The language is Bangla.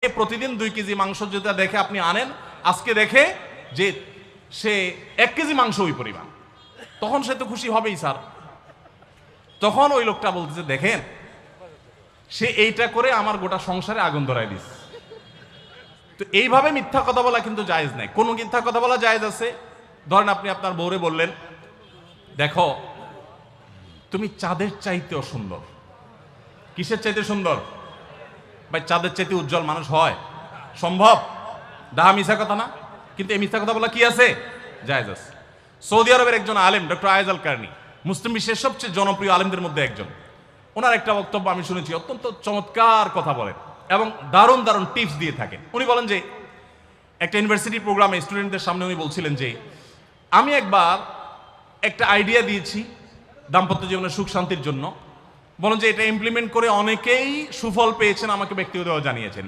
প্রতিদিন 2 কেজি মাংস যেটা দেখে আপনি আনেন, আজকে দেখে যে সে 1 কেজি মাংস ওই পরিমাণ, তখন সে তো খুশি হবেই স্যার। তখন ওই লোকটা বলতেছে, দেখেন সে এইটা করে আমার গোটা সংসারে আগুন ধরায় দিস। তো এইভাবে মিথ্যা কথা বলা কিন্তু জায়েজ নাই। কোন মিথ্যা কথা বলা জায়েজ আছে? ধরেন আপনি আপনার বউরে বললেন, দেখো তুমি চাঁদের চাইতেও সুন্দর। কিসের চাইতে সুন্দর? ভাই চাঁদের চাইতে উজ্জ্বল মানুষ হয় সম্ভব? ডাহা মিথ্যা কথা না? কিন্তু এই মিথ্যা কথা বলা কি আছে? জায়েজ আছে। সৌদি আরবের একজন আলেম ডক্টর আয়েজ আল কারনি, মুসলিম বিশ্বের সবচেয়ে জনপ্রিয় আলেমদের মধ্যে একজন, ওনার একটা বক্তব্য আমি শুনেছি, অত্যন্ত চমৎকার কথা বলেন এবং দারুণ দারুণ টিপস দিয়ে থাকেন। উনি বলেন যে একটা ইউনিভার্সিটি প্রোগ্রামে স্টুডেন্টদের সামনে উনি বলছিলেন যে আমি একবার একটা আইডিয়া দিয়েছি দাম্পত্য জীবনের সুখ শান্তির জন্য। বলেন যে এটা ইমপ্লিমেন্ট করে অনেকেই সুফল পেয়েছেন, আমাকে ব্যক্তিগতভাবে জানিয়েছেন।